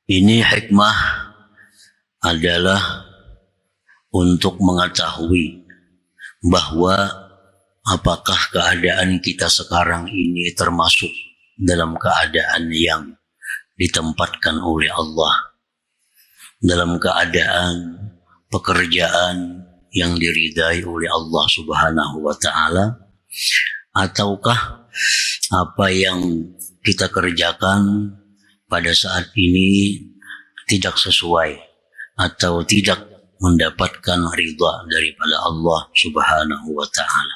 Ini hikmah adalah untuk mengetahui bahwa apakah keadaan kita sekarang ini termasuk dalam keadaan yang ditempatkan oleh Allah, dalam keadaan pekerjaan yang diridai oleh Allah Subhanahu wa ta'ala, ataukah apa yang kita kerjakan pada saat ini tidak sesuai atau tidak mendapatkan ridha daripada Allah Subhanahu wa ta'ala.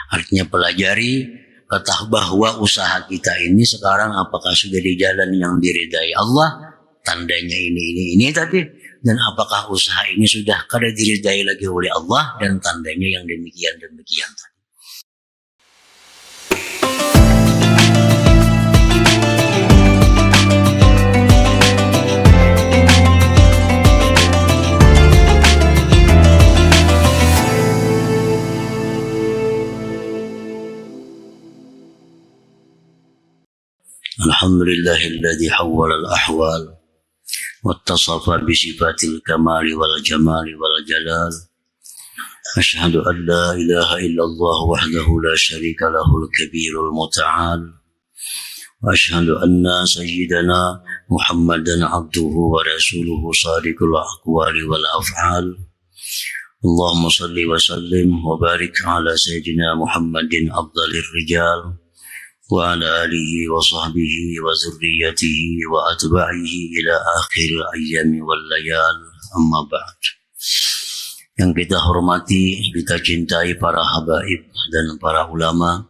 Artinya pelajari, ketahui bahwa usaha kita ini sekarang apakah sudah di jalan yang diridai Allah, tandanya ini tadi, dan apakah usaha ini sudah kada diridai lagi oleh Allah, dan tandanya yang demikian tadi. Alhamdulillahilladzi hawwala al-ahwal wattasafa bi sifatil kamali wal jamali wal jalal. Asyhadu an la ilaha illallah wahdahu la syarika lahul kabirul muta'al. Wa asyhadu anna sayyidana Muhammadan abduhu wa rasuluhu sadiqul aqwali wal af'al. Allahumma salli wa sallim wa barik ala sayyidina Muhammadin afdalir rijal wa ala alihi wa sahbihi wa zurriyatihi wa atba'ihi ila akhir ayyami wal layal, amma ba'd. Yang kita hormati, kita cintai para habaib dan para ulama,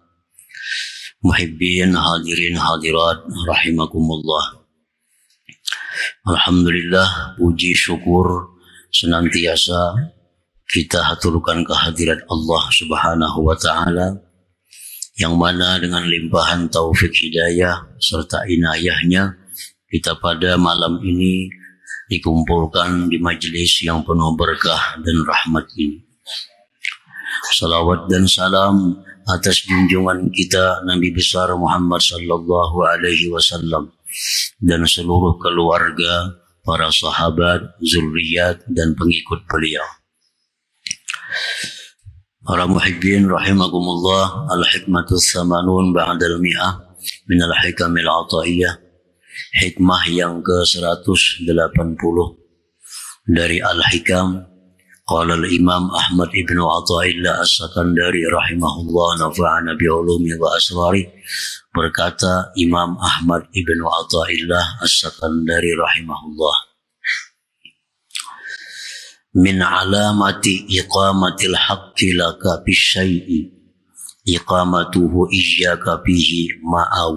muhibbin, hadirin, hadirat, rahimakumullah. Alhamdulillah, puji syukur senantiasa kita haturkan kehadirat Allah Subhanahu wa ta'ala, yang mana dengan limpahan taufik hidayah serta inayahnya kita pada malam ini dikumpulkan di majelis yang penuh berkah dan rahmat ini. Salawat dan salam atas junjungan kita Nabi besar Muhammad sallallahu alaihi wasallam dan seluruh keluarga, para sahabat, zurriyat dan pengikut beliau. Para muhibbin rahimakumullah, al-hikmatus samanun ba'dal mi'ah minal hikamil ataiyah. Hikmah yang ke-180 dari Al-Hikam. Qala al-Imam Ahmad ibn Athaillah as-Sakandari rahimahullah, nafa'ana bi'ulumi wa asrari. Berkata Imam Ahmad ibn Athaillah as-Sakandari rahimahullah, min alamati iqamatil haqqi laka bisyai'i iqamatuhu iyyaka bihi ma'a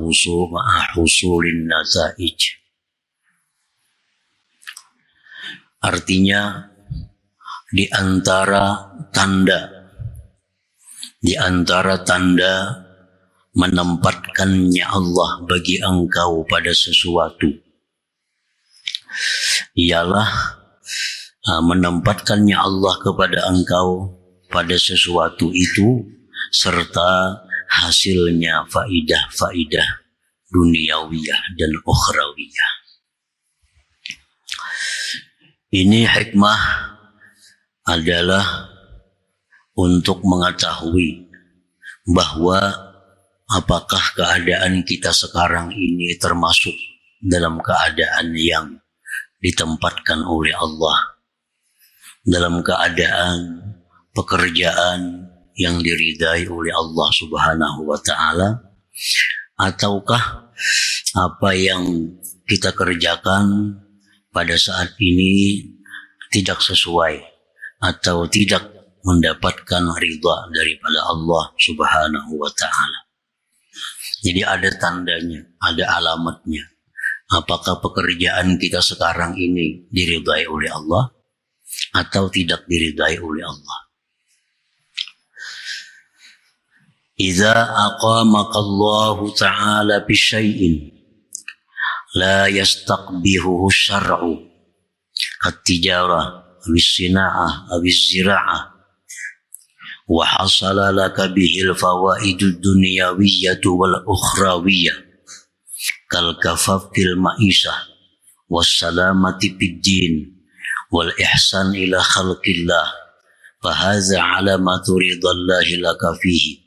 husulin nataij. Artinya, di antara tanda menempatkannya Allah bagi engkau pada sesuatu ialah menempatkannya Allah kepada engkau pada sesuatu itu serta hasilnya faidah-faidah duniawiyah dan ukhrawiyah. Ini hikmah adalah untuk mengetahui bahwa apakah keadaan kita sekarang ini termasuk dalam keadaan yang ditempatkan oleh Allah, dalam keadaan pekerjaan yang diridai oleh Allah Subhanahu wa ta'ala, ataukah apa yang kita kerjakan pada saat ini tidak sesuai atau tidak mendapatkan ridha daripada Allah Subhanahu wa ta'ala. Jadi ada tandanya, ada alamatnya. Apakah pekerjaan kita sekarang ini diridai oleh Allah atau tidak diridai oleh Allah. Idza aqamaka Allah ta'ala bi syai'in la yastaqbihuhu syar'u kat-tijarah bis-sina'ah bis-zira'ah wa hasala laka bihil fawaidud dunyawiyyah wal ukhrawiyyah kal kafaf fil ma'isah wassalamati fid din wal ihsan ila khalqillah fahadza alamatu ridallahi laka fihi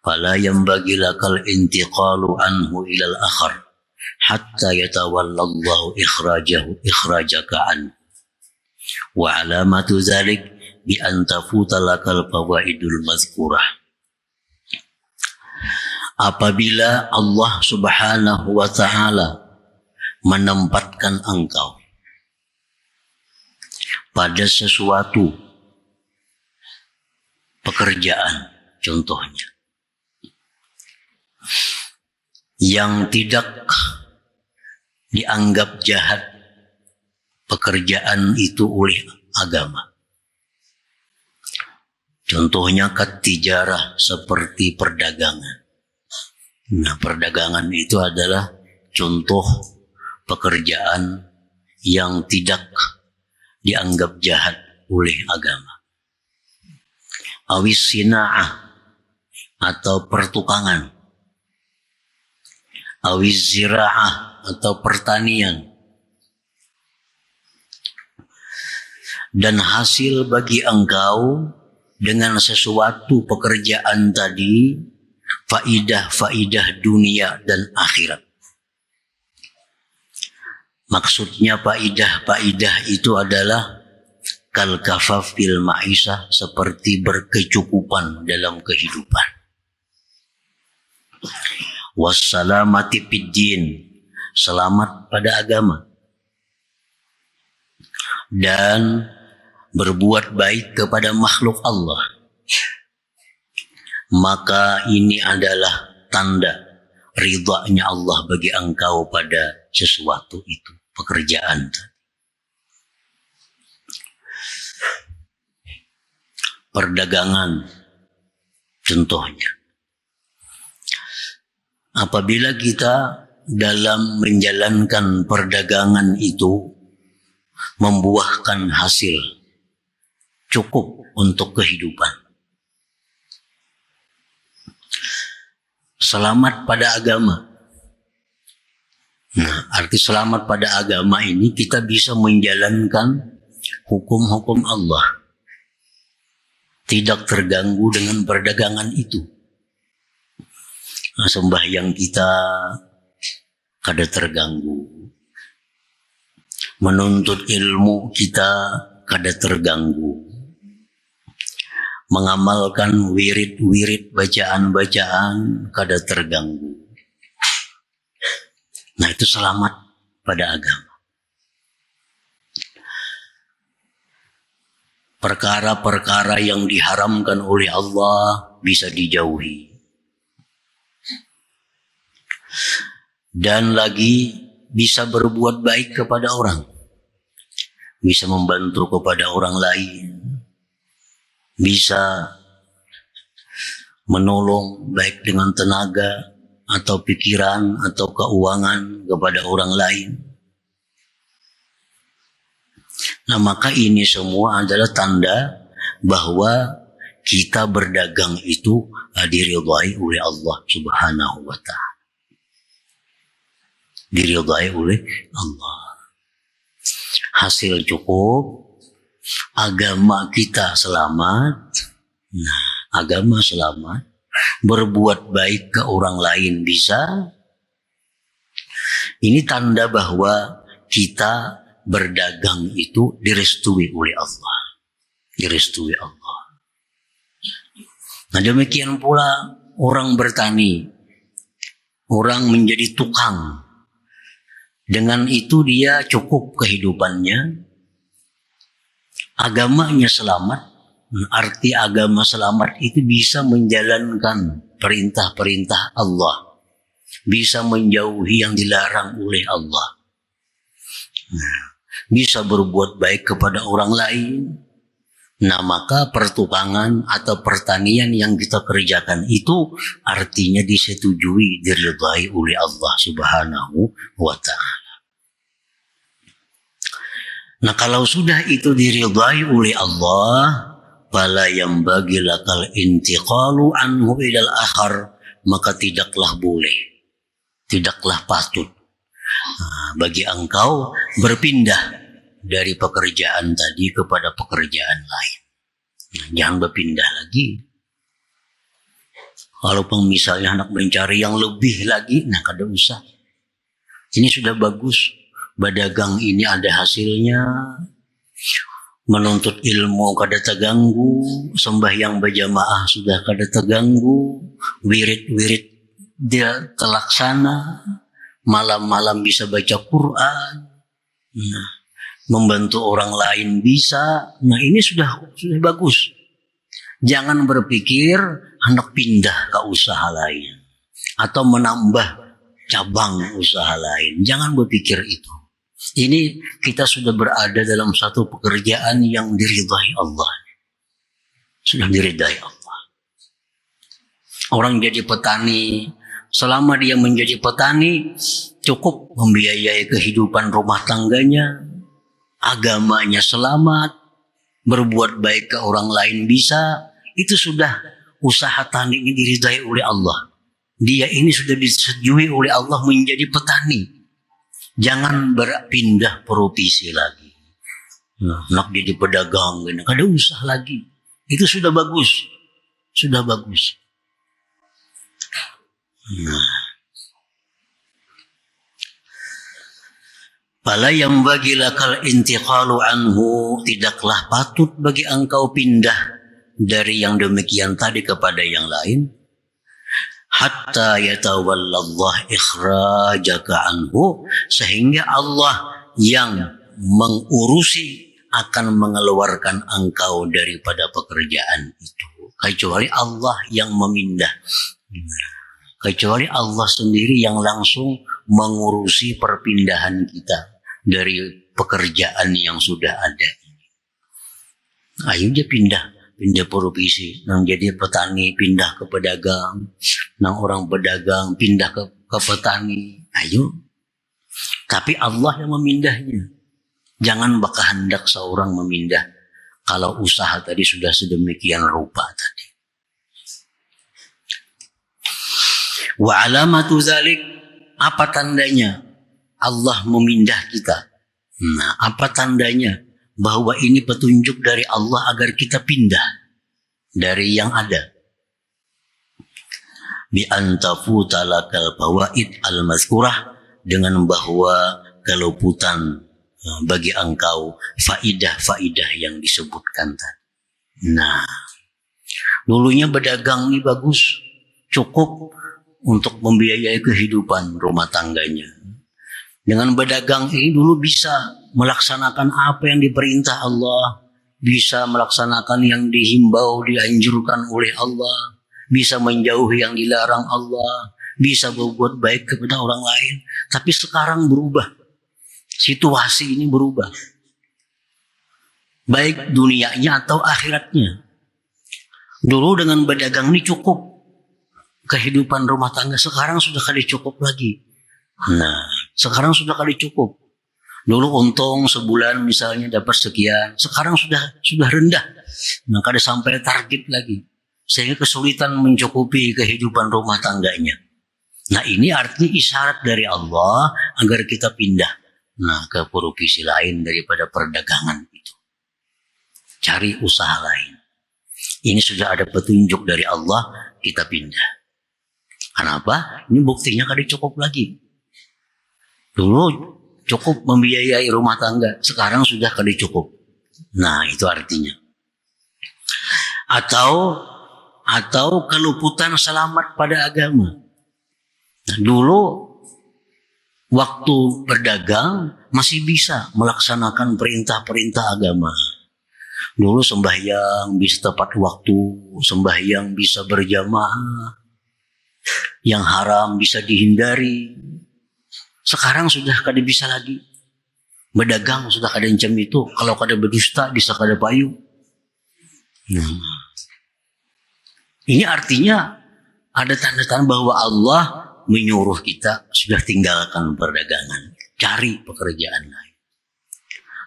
fala yanbaghi lakal intiqalu anhu ila al-akhar hatta yatawallallahu ikhrajaka an wa alamatu dzalik bi an tafuta lakal fawaidul mazkurah. Apabila Allah Subhanahu wa taala menempatkan engkau pada sesuatu pekerjaan, contohnya yang tidak dianggap jahat pekerjaan itu oleh agama. Contohnya katijarah, seperti perdagangan. Nah, perdagangan itu adalah contoh pekerjaan yang tidak dianggap jahat oleh agama. Awis sina'ah, atau pertukangan. Awis zira'ah, atau pertanian. Dan hasil bagi engkau dengan sesuatu pekerjaan tadi faidah dunia dan akhirat. Maksudnya faidah itu adalah kal kafaf fil ma'isah, seperti berkecukupan dalam kehidupan. Wassalamati fid din, selamat pada agama. Dan berbuat baik kepada makhluk Allah. Maka ini adalah tanda ridhanya Allah bagi engkau pada sesuatu itu, pekerjaan. Perdagangan contohnya. Apabila kita dalam menjalankan perdagangan itu membuahkan hasil cukup untuk kehidupan, selamat pada agama. Nah, arti selamat pada agama ini kita bisa menjalankan hukum-hukum Allah, tidak terganggu dengan perdagangan itu. Nah, sembahyang kita kada terganggu, menuntut ilmu kita kada terganggu, mengamalkan wirid-wirid bacaan-bacaan kada terganggu. Nah, itu selamat pada agama. Perkara-perkara yang diharamkan oleh Allah bisa dijauhi. Dan lagi bisa berbuat baik kepada orang, bisa membantu kepada orang lain, bisa menolong baik dengan tenaga atau pikiran atau keuangan kepada orang lain. Nah, maka ini semua adalah tanda bahwa kita berdagang itu diridhai oleh Allah Subhanahu wa ta'ala. Diridhai oleh Allah. Hasil cukup, agama kita selamat. Nah, agama selamat, berbuat baik ke orang lain bisa. Ini tanda bahwa kita berdagang itu direstui oleh Allah. Direstui Allah. Nah, demikian pula orang bertani, orang menjadi tukang. Dengan itu dia cukup kehidupannya, agamanya selamat. Arti agama selamat itu bisa menjalankan perintah-perintah Allah, bisa menjauhi yang dilarang oleh Allah, bisa berbuat baik kepada orang lain. Nah, maka pertukangan atau pertanian yang kita kerjakan itu artinya disetujui, diridhai oleh Allah Subhanahu wa ta'ala. Nah, kalau sudah itu diridhai oleh Allah, fala yanbaghi lakal intiqalu anhu ilal akhar, maka tidaklah boleh, tidaklah patut bagi engkau berpindah dari pekerjaan tadi kepada pekerjaan lain. Nah, jangan berpindah lagi. Walaupun misalnya hendak mencari yang lebih lagi, nah kada usah. Ini sudah bagus. Berdagang ini ada hasilnya. Menuntut ilmu kada terganggu. Sembahyang berjamaah sudah kada terganggu. Wirid-wirid dia terlaksana. Malam-malam bisa baca Quran. Nah, membantu orang lain bisa. Nah, ini sudah bagus. Jangan berpikir hendak pindah ke usaha lain atau menambah cabang usaha lain. Jangan berpikir itu. Ini kita sudah berada dalam satu pekerjaan yang diridhai Allah. Sudah diridhai Allah. Orang jadi petani, selama dia menjadi petani, cukup membiayai kehidupan rumah tangganya, agamanya selamat, berbuat baik ke orang lain bisa. Itu sudah usaha tani ini diridhai oleh Allah. Dia ini sudah disetujui oleh Allah menjadi petani. Jangan berpindah profesi lagi. Nak jadi pedagang, kada usah lagi. Itu sudah bagus. Sudah bagus. Fala yang bagi lakal intiqalu anhu, tidaklah patut bagi engkau pindah dari yang demikian tadi kepada yang lain, hatta yatawallallah ikhrajaka anhu, sehingga Allah yang mengurusi akan mengeluarkan engkau daripada pekerjaan itu. Kecuali Allah yang memindah. Kecuali Allah sendiri yang langsung mengurusi perpindahan kita dari pekerjaan yang sudah ada. Ayo dia pindah profesi, nang jadi petani pindah ke pedagang, nang orang pedagang pindah ke petani. Ayo. Tapi Allah yang memindahnya. Jangan bakal hendak seorang memindah kalau usaha tadi sudah sedemikian rupa tadi. Wa alamatu zalik, apa tandanya Allah memindah kita? Nah, apa tandanya bahwa ini petunjuk dari Allah agar kita pindah dari yang ada? Bi antafuta lakal fawaid al-mazkurah, dengan bahwa keluputan bagi engkau faidah-faidah yang disebutkan tadi. Nah, dulunya berdagang ini bagus, cukup untuk membiayai kehidupan rumah tangganya. Dengan berdagang ini dulu bisa melaksanakan apa yang diperintah Allah, bisa melaksanakan yang dihimbau, dianjurkan oleh Allah, bisa menjauhi yang dilarang Allah, bisa berbuat baik kepada orang lain. Tapi sekarang berubah. Situasi ini berubah. Baik dunianya atau akhiratnya. Dulu dengan berdagang ini cukup kehidupan rumah tangga, sekarang sudah kali cukup lagi. Nah, sekarang sudah kali cukup. Dulu untung sebulan misalnya dapat sekian, sekarang sudah rendah. Nah, kada sampai target lagi. Sehingga kesulitan mencukupi kehidupan rumah tangganya. Nah, ini artinya isyarat dari Allah agar kita pindah ke profesi lain daripada perdagangan itu. Cari usaha lain. Ini sudah ada petunjuk dari Allah, kita pindah. Kenapa? Ini buktinya kada cukup lagi. Dulu cukup membiayai rumah tangga, sekarang sudah kada cukup. Nah, itu artinya. Atau keluputan selamat pada agama. Nah, dulu waktu berdagang masih bisa melaksanakan perintah-perintah agama. Dulu sembahyang bisa tepat waktu, sembahyang bisa berjamaah, yang haram bisa dihindari. Sekarang sudah kada bisa lagi. Berdagang sudah kada encam itu. Kalau kada berdusta bisa kada payu. Ini artinya ada tanda-tanda bahwa Allah menyuruh kita sudah tinggalkan perdagangan, cari pekerjaan lain.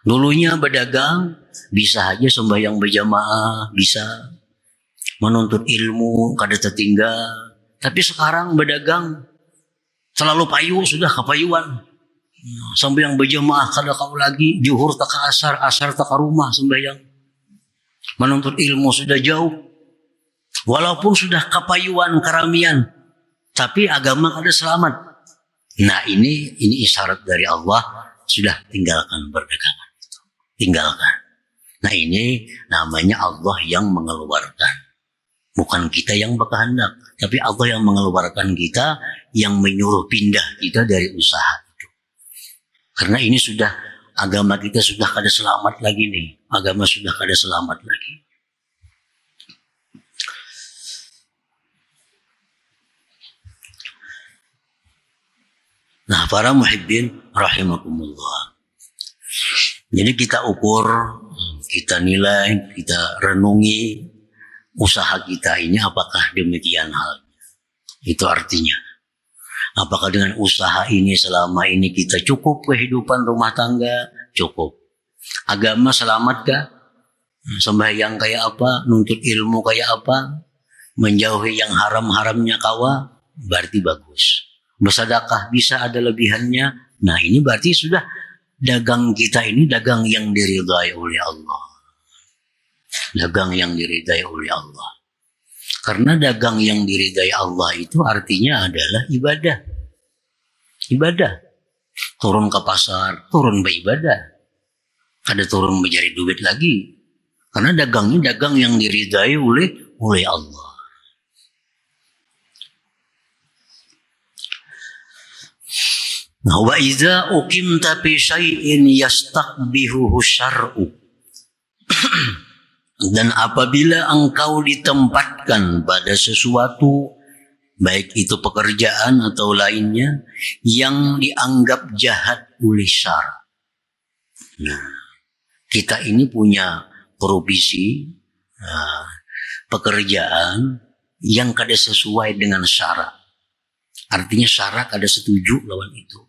Dulunya berdagang bisa aja sembahyang berjamaah, bisa menuntut ilmu kada tertinggal. Tapi sekarang berdagang selalu payu, sudah kepayuan. Sembahyang berjamaah kada kau lagi, zuhur tak ke asar, asar tak ke rumah sembahyang. Menuntut ilmu sudah jauh. Walaupun sudah kapayuan keramian, tapi agama kada selamat. Nah ini isyarat dari Allah, sudah tinggalkan perdagangan itu. Tinggalkan. Nah ini namanya Allah yang mengeluarkan. Bukan kita yang berkehendak, tapi Allah yang mengeluarkan kita, yang menyuruh pindah kita dari usaha itu. Karena ini sudah, agama kita sudah kada selamat lagi nih. Agama sudah kada selamat lagi. Nah, para muhibbin rahimakumullah. Jadi kita ukur, kita nilai, kita renungi usaha kita ini apakah demikian hal. Itu artinya. Apakah dengan usaha ini selama ini kita cukup kehidupan rumah tangga? Cukup. Agama selamatkah? Sembahyang kayak apa? Nuntut ilmu kayak apa? Menjauhi yang haram-haramnya kawa? Berarti bagus. Bersedekah bisa ada lebihannya. Nah ini berarti sudah dagang kita ini dagang yang diridai oleh Allah. Dagang yang diridai oleh Allah. Karena dagang yang diridai Allah itu artinya adalah ibadah. Ibadah. Turun ke pasar, turun beribadah. Ada turun mencari duit lagi. Karena dagangnya dagang yang diridai oleh Allah. Nah, wa idza uqimta fi syai'in yastaqbihuhu syar'u. Dan apabila engkau ditempatkan pada sesuatu, baik itu pekerjaan atau lainnya, yang dianggap jahat oleh syara. Nah, kita ini punya profesi, pekerjaan yang kada sesuai dengan syara. Artinya syara kada setuju lawan itu.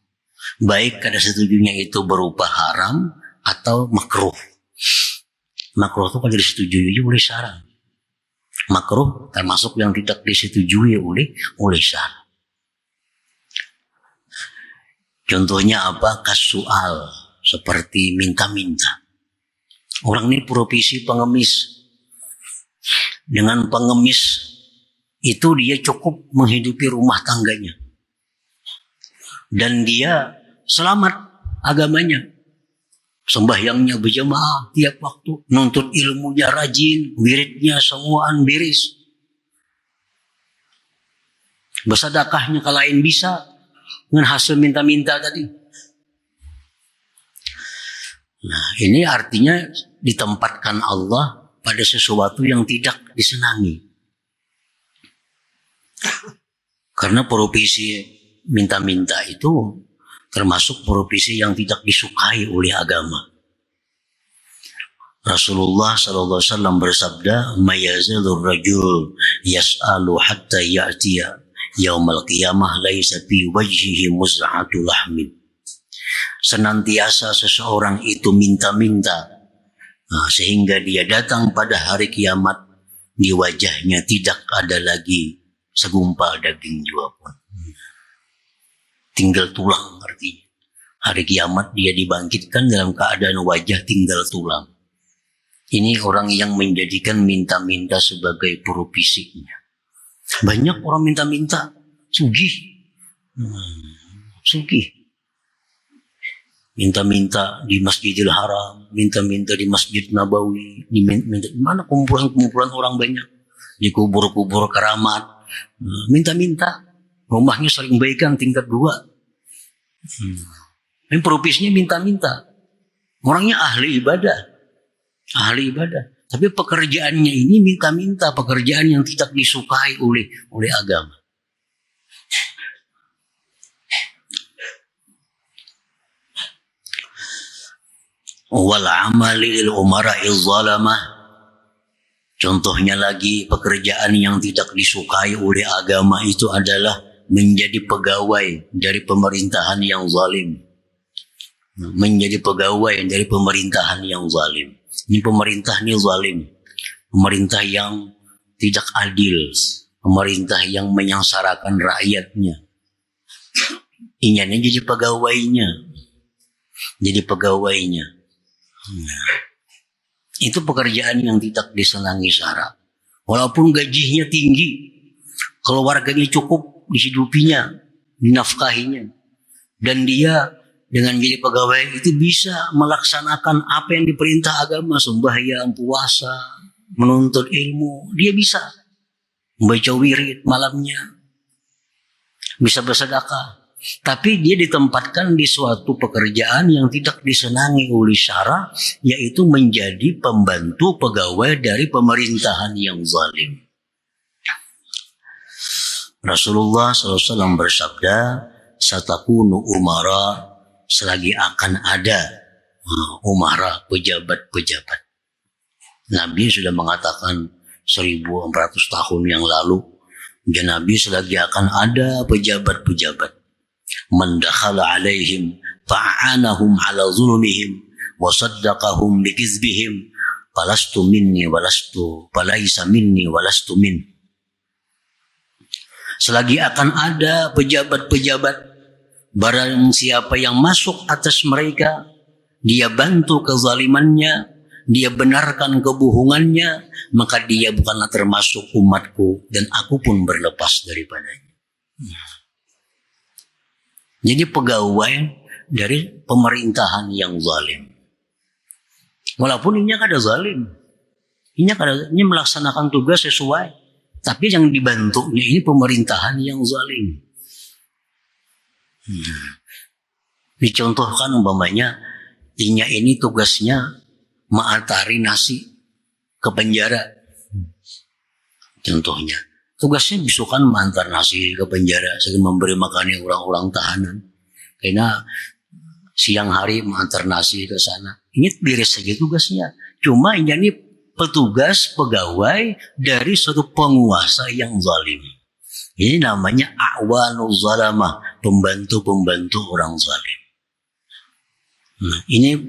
Baik kada setujunya itu berupa haram atau makruh. Makruh itu kada disetujui oleh syara. Makruh termasuk yang tidak disetujui oleh syara. Contohnya apa? Kasual, seperti minta-minta. Orang ini profesi pengemis. Dengan pengemis itu dia cukup menghidupi rumah tangganya. Dan dia selamat agamanya. Sembahyangnya berjamaah tiap waktu. Nuntut ilmunya rajin. Wiridnya semuaan beres. Bersedekahnya kalau lain bisa. Dengan hasil minta-minta tadi. Nah ini artinya ditempatkan Allah pada sesuatu yang tidak disenangi. Karena profesi minta-minta itu termasuk profesi yang tidak disukai oleh agama. Rasulullah SAW bersabda, "Mayazalur rajul yas'alu hatta ya'tiya yaumal qiyamah laisa fi wajhihi muz'atu lahmin." Senantiasa seseorang itu minta-minta, sehingga dia datang pada hari kiamat, di wajahnya tidak ada lagi segumpal daging jua pun. Tinggal tulang artinya. Hari kiamat dia dibangkitkan dalam keadaan wajah tinggal tulang. Ini orang yang menjadikan minta-minta sebagai profesinya. Banyak orang minta-minta, sugih. Sugih. Minta-minta di Masjidil Haram, minta-minta di Masjid Nabawi, minta di mana kumpulan-kumpulan orang banyak. Di kubur-kubur keramat, minta-minta. Rumahnya sering baikan tingkat 2. Ini profesinya minta-minta. Orangnya ahli ibadah. Ahli ibadah. Tapi pekerjaannya ini minta-minta. Pekerjaan yang tidak disukai oleh agama. Wal amali lil umara'il zalamah. Contohnya lagi pekerjaan yang tidak disukai oleh agama itu adalah menjadi pegawai dari pemerintahan yang zalim. Menjadi pegawai dari pemerintahan yang zalim. Ini pemerintah ini zalim. Pemerintah yang tidak adil. Pemerintah yang menyengsarakan rakyatnya. Ingin jadi pegawainya. jadi pegawainya. Nah, itu pekerjaan yang tidak disenangi syara. Walaupun gajinya tinggi, keluarganya cukup dihidupinya, dinafkahinya. Dan dia dengan jadi pegawai itu bisa melaksanakan apa yang diperintah agama, sembahyang, puasa, menuntut ilmu. Dia bisa membaca wirid malamnya, bisa bersedekah. Tapi dia ditempatkan di suatu pekerjaan yang tidak disenangi oleh syara, yaitu menjadi pembantu pegawai dari pemerintahan yang zalim. Rasulullah SAW bersabda, satakunu umara, selagi akan ada umara, pejabat-pejabat. Nabi sudah mengatakan 1400 tahun yang lalu, dan Nabi selagi akan ada pejabat-pejabat. Man dakhala alaihim fa'anahum ala zulmihim wa saddaqahum bikizbihim falastu minni walastu falaisa minni walastu min. Selagi akan ada pejabat-pejabat, barang siapa yang masuk atas mereka, dia bantu kezalimannya, dia benarkan kebohongannya, maka dia bukanlah termasuk umatku dan aku pun berlepas daripadanya. Jadi pegawai dari pemerintahan yang zalim. Walaupun ini ada zalim, ini melaksanakan tugas sesuai, tapi yang dibantunya ini pemerintahan yang zalim. Dicontohkan umpamanya, ini tugasnya mengantari nasi ke penjara. Contohnya, tugasnya bisukan mengantar nasi ke penjara, sehingga memberi makannya orang-orang tahanan. Karena siang hari mengantar nasi ke sana. Ini beres saja tugasnya. Cuma ini petugas pegawai dari suatu penguasa yang zalim. Ini namanya a'wanul zalamah, pembantu-pembantu orang zalim. Nah, ini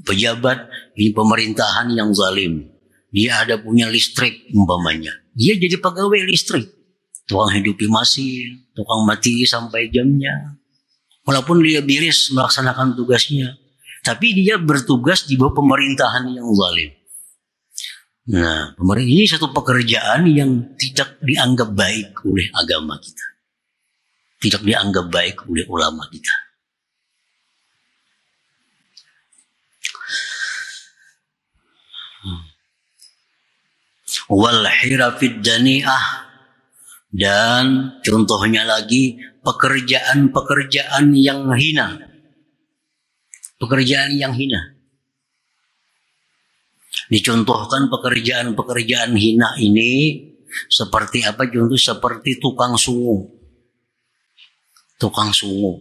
pejabat, ini pemerintahan yang zalim. Dia ada punya listrik umpamanya. Dia jadi pegawai listrik. Tukang hidupi mesin, tukang mati sampai jamnya. Walaupun dia biris melaksanakan tugasnya, tapi dia bertugas di bawah pemerintahan yang zalim. Nah, ini satu pekerjaan yang tidak dianggap baik oleh agama kita. Tidak dianggap baik oleh ulama kita. Wal hirafid dani'ah, dan contohnya lagi pekerjaan-pekerjaan yang hina. Pekerjaan yang hina. Dicontohkan pekerjaan-pekerjaan hina ini seperti apa? Contoh seperti tukang sungu. Tukang sungu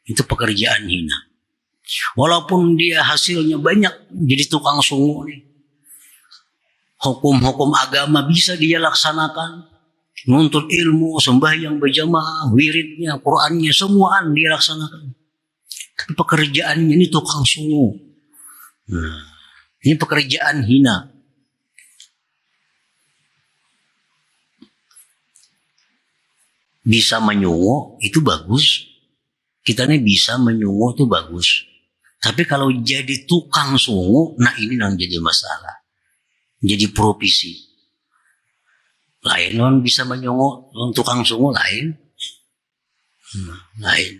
itu pekerjaan hina. Walaupun dia hasilnya banyak jadi tukang sungu nih. Hukum-hukum agama bisa dia laksanakan. Nuntut ilmu, sembahyang berjamaah, wiridnya, Qur'annya, semuaan dia laksanakan. Tapi pekerjaannya ini tukang sungu. Ini pekerjaan hina. Bisa menyungu itu bagus. Kita ini bisa menyungu itu bagus. Tapi kalau jadi tukang sungu, nah ini yang jadi masalah. Jadi profesi. Lain non bisa menyungu, tukang sungu lain. Lain.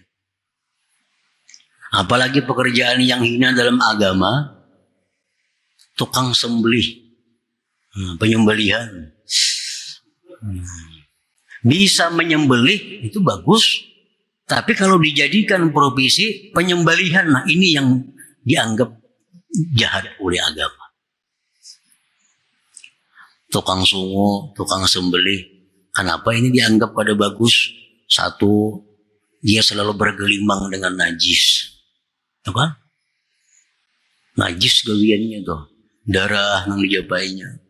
Apalagi pekerjaan yang hina dalam agama, tukang sembelih, penyembelihan. Bisa menyembelih itu bagus, tapi kalau dijadikan profesi penyembelihan, nah ini yang dianggap jahat oleh agama. Tukang sungu, tukang sembelih, kenapa ini dianggap pada bagus? Satu, dia selalu bergelimang dengan najis, tuh kan? Najis gawiannya tuh, darah yang dijabainya.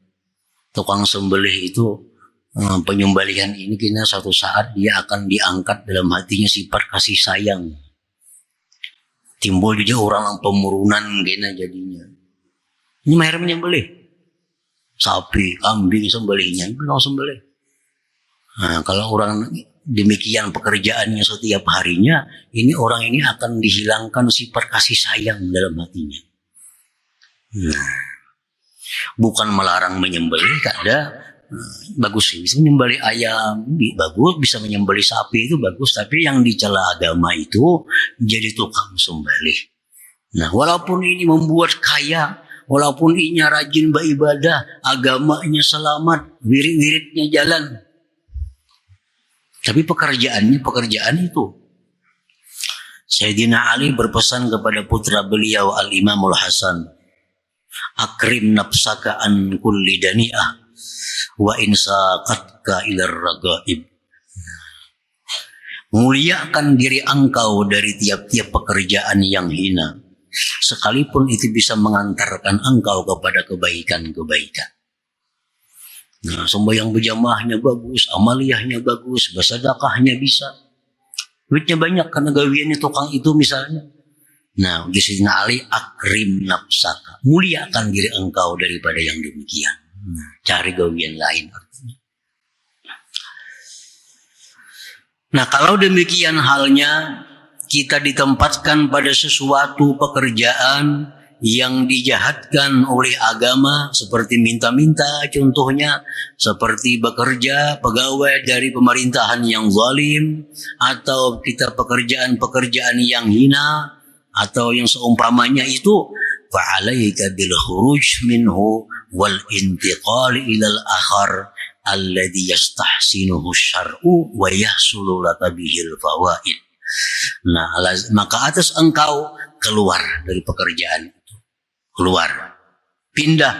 Tukang sembelih itu penyembelihan ini kena suatu saat dia akan diangkat dalam hatinya sifat kasih sayang. Timbul juga orang pemurunan kena jadinya. Ini mahir menyembelih. Sapi, kambing sembelihnya, itu belum sembelih. Nah, kalau orang demikian pekerjaannya setiap harinya, ini orang ini akan dihilangkan sifat kasih sayang dalam hatinya. Nah, bukan melarang menyembelih, ada bagus sih, bisa menyembelih ayam bagus, bisa menyembelih sapi itu bagus, tapi yang dicela agama itu jadi tukang sembelih. Nah, walaupun ini membuat kaya, walaupun ini rajin beribadah, agamanya selamat, wirid-wiridnya jalan, tapi pekerjaan itu. Sayyidina Ali berpesan kepada putra beliau Al-Imamul Hasan, akrim nafsaka an kulli dani'ah wa insaqatka ilar ragaib. Muliakan diri engkau dari tiap-tiap pekerjaan yang hina, sekalipun itu bisa mengantarkan engkau kepada kebaikan-kebaikan. Nah, sembahyang berjamaahnya bagus, amaliyahnya bagus, bersedekahnya bisa, duitnya banyak karena gawiannya tukang itu misalnya. Nah, di sini Ali, akrim nafsaka, muliakan diri engkau daripada yang demikian. Nah, cari gawian lain artinya. Nah, kalau demikian halnya, kita ditempatkan pada sesuatu pekerjaan yang dijahatkan oleh agama, seperti minta-minta contohnya, seperti bekerja pegawai dari pemerintahan yang zalim, atau kita pekerjaan-pekerjaan yang hina, atau yang seumpamanya itu, fa'alaika bil khuruj minhu wal intiqal ilal akhar alladhi yastahsinuhu syar'u wa yahsulu laka bihil fawaid. Nah, maka atas engkau keluar dari pekerjaan itu, keluar, pindah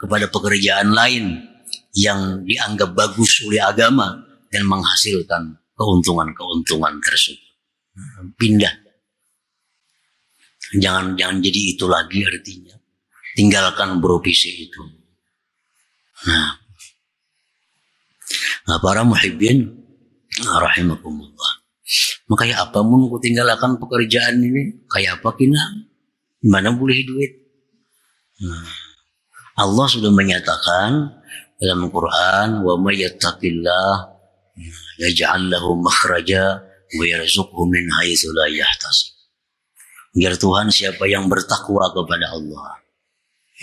kepada pekerjaan lain yang dianggap bagus oleh agama dan menghasilkan keuntungan-keuntungan tersebut. Pindah, jangan jadi itu lagi artinya. Tinggalkan profesi itu. Nah, para muhibbin rahimakumullah. Maka ya apa mun ku tinggalkan pekerjaan ini? Kayak apa kina? Mana boleh duit? Nah, Allah sudah menyatakan dalam Quran, wa may yattaqillah yaj'al lahu makhraja wa yarzuqhu min haitsu la yahtasib. Biar Tuhan siapa yang bertakwa kepada Allah.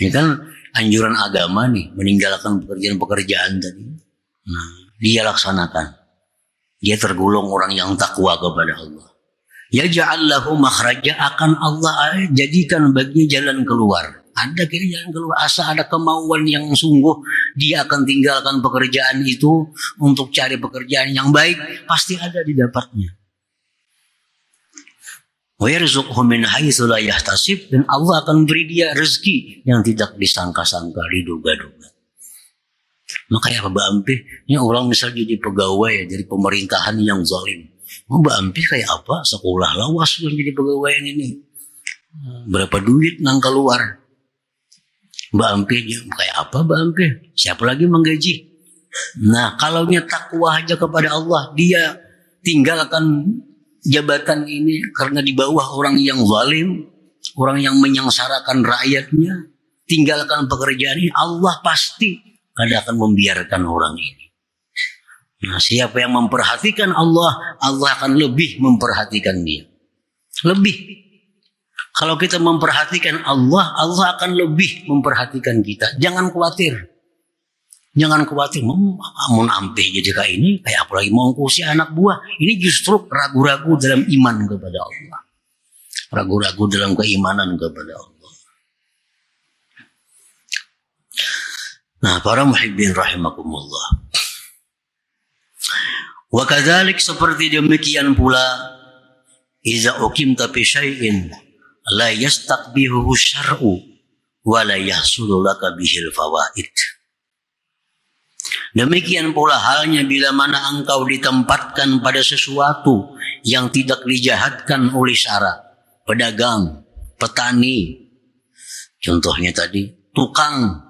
Ini kan anjuran agama nih, meninggalkan pekerjaan-pekerjaan tadi. Nah, dia laksanakan. Dia tergolong orang yang takwa kepada Allah. Ya ja'allahu makhraja, akan Allah jadikan baginya jalan keluar. Ada kira jalan keluar, asal ada kemauan yang sungguh, dia akan tinggalkan pekerjaan itu untuk cari pekerjaan yang baik, pasti ada didapatnya. Wa yarzuqhu min haitsu la yahtasib, dan Allah akan beri dia rezeki yang tidak disangka-sangka, diduga-duga. Makanya Mbak Ampih, ini orang misal jadi pegawai dari pemerintahan yang zalim. Mbak Ampih kayak apa? Sekolah lawas yang jadi pegawai ini. Berapa duit nang keluar? Mbak Ampih kayak apa Mbak Ampih? Siapa lagi menggaji? Nah, kalau dia takwa aja kepada Allah, dia tinggalkan jabatan ini karena di bawah orang yang zalim, orang yang menyengsarakan rakyatnya, tinggalkan pekerjaan ini, Allah pasti akan membiarkan orang ini. Nah, siapa yang memperhatikan Allah, Allah akan lebih memperhatikan dia. Lebih. Kalau kita memperhatikan Allah, Allah akan lebih memperhatikan kita. Jangan khawatir. Jangan khawatir. Mun ampih jadi kayak ini, kayak apa lagi mau ngurusi anak buah. Ini justru ragu-ragu dalam iman kepada Allah. Ragu-ragu dalam keimanan kepada Allah. Nah, para muhibbin rahimakumullah. Wa kadzalik, seperti demikian pula, iza uqimta bi syai'in la yastaqbihu syar'u wa la yahsulu laka bihil fawaid. Demikian pula halnya bila mana engkau ditempatkan pada sesuatu yang tidak dijahatkan oleh syara, pedagang, petani, contohnya tadi tukang.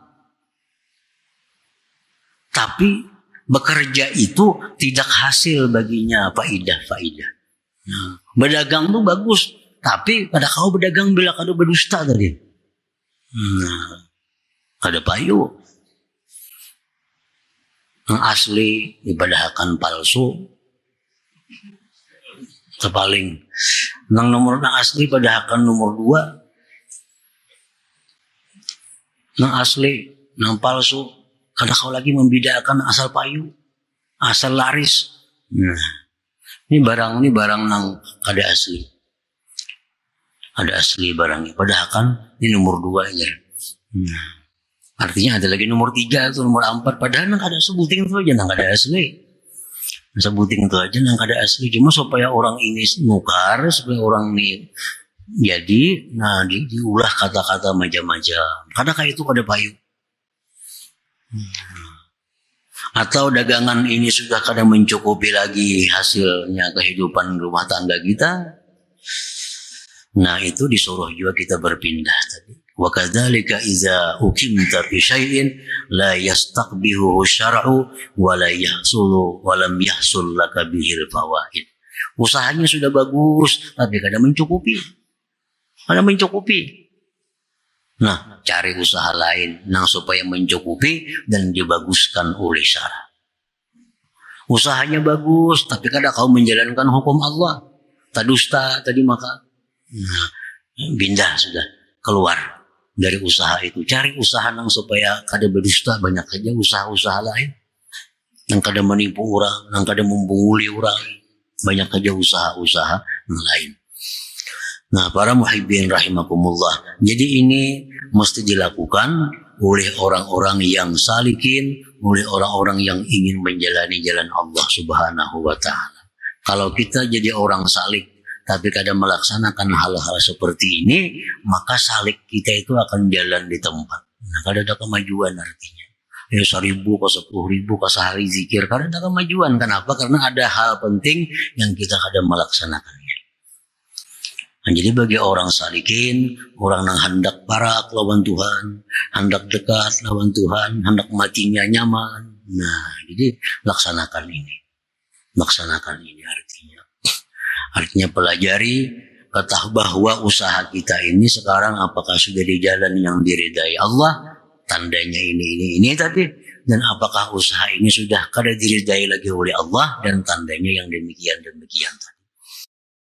Tapi bekerja itu tidak hasil baginya faidah. Nah, berdagang itu bagus, tapi pada kau berdagang bila kau berdusta tadi. Nah, ada payu. Yang asli dibadahkan palsu. Terpaling. Nang nomor nang asli pada akan nomor 2. Nang asli, nang palsu. Karena kau lagi membedakan asal payu, asal laris. Nah, ini barang nang kada asli. Ada asli barangnya. Padahal kan ini nomor 2 aja. Nah, artinya ada lagi nomor 3 atau nomor 4. Padahal nang ada sebuting itu aja nang ada asli. Sebuting itu aja nang ada asli. Cuma supaya orang ini nukar, supaya orang ini jadi, nah diulah kata-kata macam-macam. Karena kayak itu ada payu. Atau dagangan ini sudah kadang mencukupi lagi hasilnya kehidupan rumah tangga kita. Nah itu disuruh juga kita berpindah tadi. Wa kadzalika idza ukimta fi syai'in la yastaqbihu syar'u wa la yahsulu wa lam yahsul laka bihil fawaid. Usahanya sudah bagus tapi kadang mencukupi. Kadang mencukupi. Nah, cari usaha lain yang supaya mencukupi dan dibaguskan oleh syara. Usahanya bagus tapi kadang kau menjalankan hukum Allah. Tadusta tadi maka pindah sudah keluar dari usaha itu. Cari usaha yang supaya kada berdusta, banyak aja usaha-usaha lain. Yang kada menipu orang, yang kada membunguli orang. Banyak aja usaha-usaha lain. Nah, para muhibbin rahimakumullah. Jadi ini mesti dilakukan oleh orang-orang yang salikin, oleh orang-orang yang ingin menjalani jalan Allah Subhanahu wa taala. Kalau kita jadi orang salik tapi kadang melaksanakan hal-hal seperti ini, maka salik kita itu akan jalan di tempat. Nah, kadang ada kemajuan artinya. 1.000 ke 10.000 ke sehari zikir, kadang ada kemajuan. Kenapa? Karena ada hal penting yang kita kadang melaksanakannya. Nah, jadi bagi orang salikin, orang yang hendak parak lawan Tuhan, hendak dekat lawan Tuhan, hendak matinya nyaman. Nah, jadi laksanakan ini. Laksanakan ini artinya. Artinya pelajari, ketahui bahwa usaha kita ini sekarang apakah sudah di jalan yang diridai Allah, tandanya ini tadi, dan apakah usaha ini sudah kada diridai lagi oleh Allah, dan tandanya yang demikian tadi.